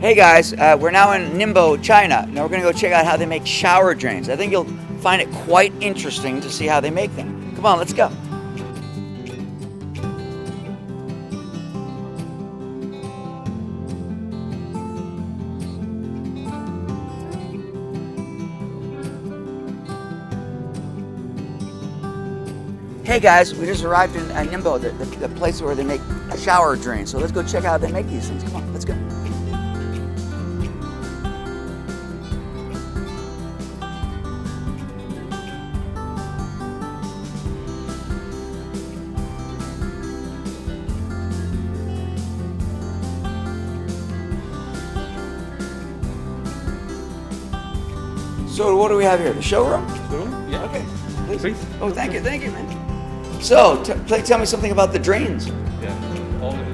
Hey guys, we're now in Ningbo, China. Now we're gonna go check out how they make shower drains. I think you'll find it quite interesting to see how they make them. Come on, let's go. Hey guys, we just arrived in Ningbo, the place where they make shower drains. So let's go check out how they make these things. Come on, let's go. So what do we have here? The showroom? Showroom? Yeah. Okay. Please. Oh, thank you, man. So, tell me something about the drains. Yeah. All the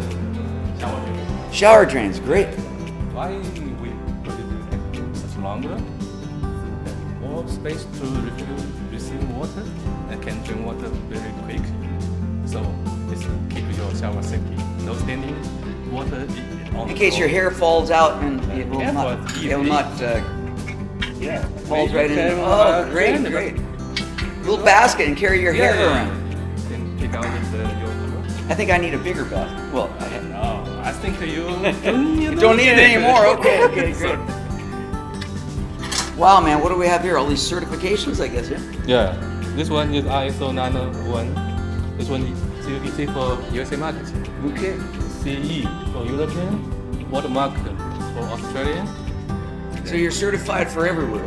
shower drains. Shower drains, great. Why we put it such longer? More space to receive water and can drink water very quick. So it's keep your shower safety. No standing water on In case your hair falls out and it will Yeah, not, but it will not Yeah. falls right in. Can, Oh, great, stand great. Little basket and carry your hair around. Can take out your cover. I think I need a bigger basket. Well, No, I think you don't need it anymore. Okay, great. Wow, man, what do we have here? All these certifications, I guess, yeah? Yeah, this one is ISO 901. This one is CET for USA market. Okay. CE for European, watermark for Australian. So you're certified for everywhere.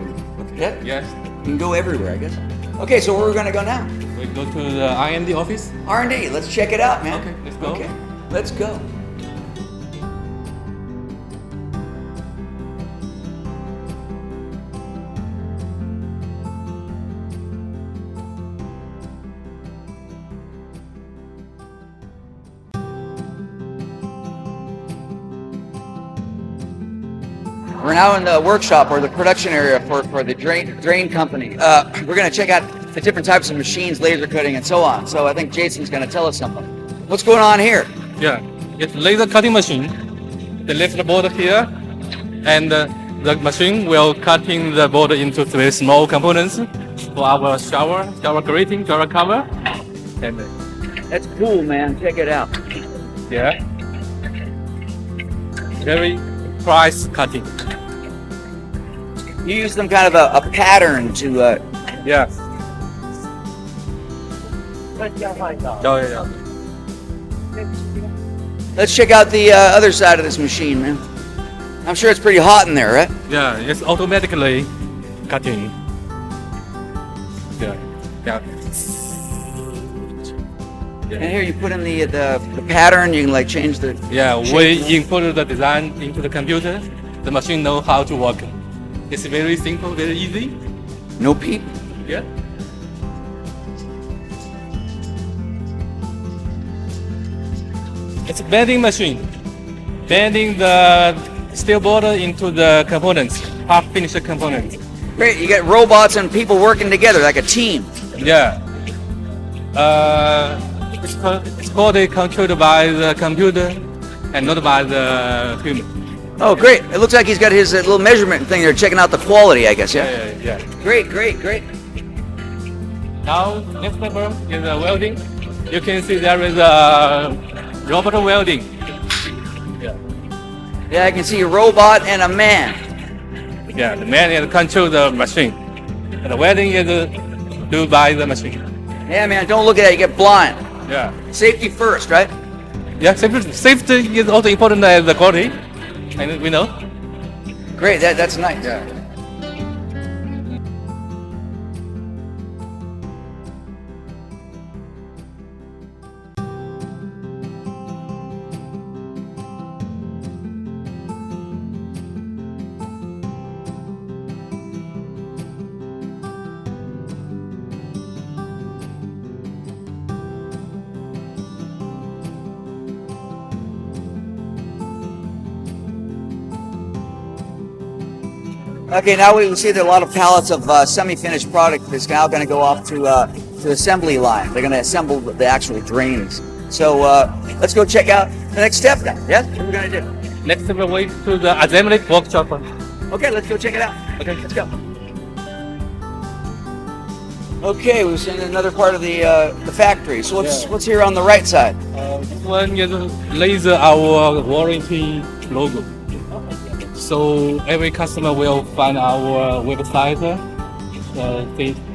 Yeah? Yes, You can go everywhere, I guess. Okay, so where are we gonna go now? we go to the R&D office. R&D, let's check it out, man. Okay, let's go. Okay, let's go. We're now in the workshop or the production area for the drain company. We're going to check out the different types of machines, laser cutting, and so on. So I think Jason's going to tell us something. What's going on here? Yeah, it's laser cutting machine. They lift the board here, and the machine will cutting the board into very small components for our shower grating, shower cover, and That's cool, man. Check it out. yeah, very price cutting. You use some kind of a pattern to. Yeah. Yeah. Let's check out the other side of this machine, man. I'm sure it's pretty hot in there, right? Yeah, it's automatically cutting. Yeah. And here you put in the pattern. You can like change the. Yeah, shape. we input the design into the computer. The machine know how to work. It's very simple, very easy. No peep. Yeah. It's a bending machine. Bending the steel border into the components, half-finished components. Great. You got robots and people working together like a team. Yeah. It's controlled by the computer and not by the human. Oh, great. It looks like he's got his little measurement thing there, checking out the quality, I guess, yeah? Yeah. Great. Now, next number is welding. You can see there is a robot welding. Yeah, I can see a robot and a man. Yeah, the man is control the machine. And the welding is do by the machine. Yeah, man, don't look at that. You get blind. Yeah. Safety first, right? Yeah, safety is also important as the quality. And we know. Great, that's nice. Yeah. Okay, now we see there are a lot of pallets of semi-finished product that's now going to go off to the assembly line. They're going to assemble the actual drains. So let's go check out the next step now. Yes? What are we going to do? Next we wait to the assembly workshop. Okay, let's go check it out. Okay. Let's go. Okay, we've seen another part of the factory. So what's here on the right side? This one is laser our warranty logo. So every customer will find our website.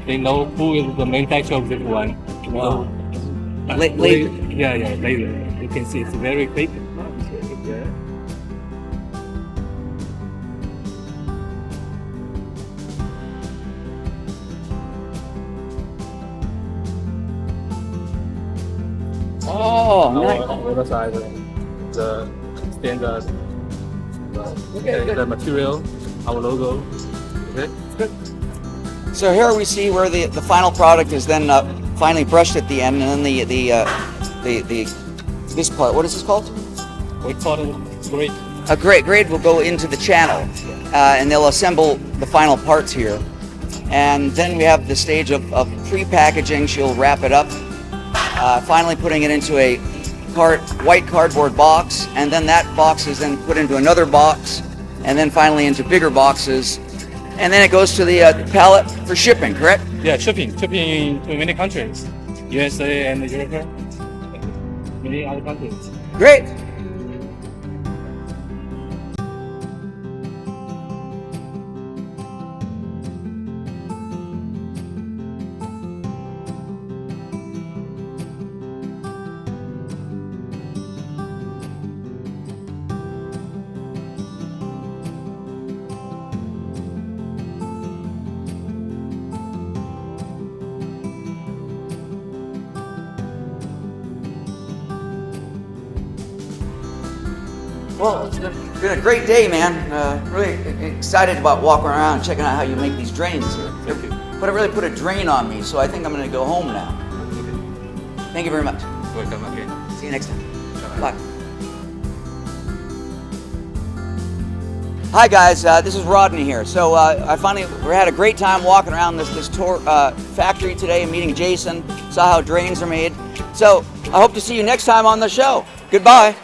They know who is the manufacturer of this one. Wow. So, Laser. Yeah, laser. You can see it's very quick. Oh, nice. Our website, the standard, the material, our logo. Okay. Good. So here we see where the final product is then finally brushed at the end, and then this part. What is this called? We call it grade. A grade will go into the channel, and they'll assemble the final parts here. And then we have the stage of pre-packaging. She'll wrap it up, finally putting it into a white cardboard box, and then that box is then put into another box, and then finally into bigger boxes, and then it goes to the pallet for shipping, correct? Yeah, shipping to many countries, USA and Europe, many other countries. Great. Well, it's been a great day, man. Really excited about walking around, checking out how you make these drains here. Really put a drain on me, so I think I'm going to go home now. Thank you very much. Welcome again. See you next time. Bye. Hi guys, this is Rodney here. So we had a great time walking around this tour factory today and meeting Jason. Saw how drains are made. So I hope to see you next time on the show. Goodbye.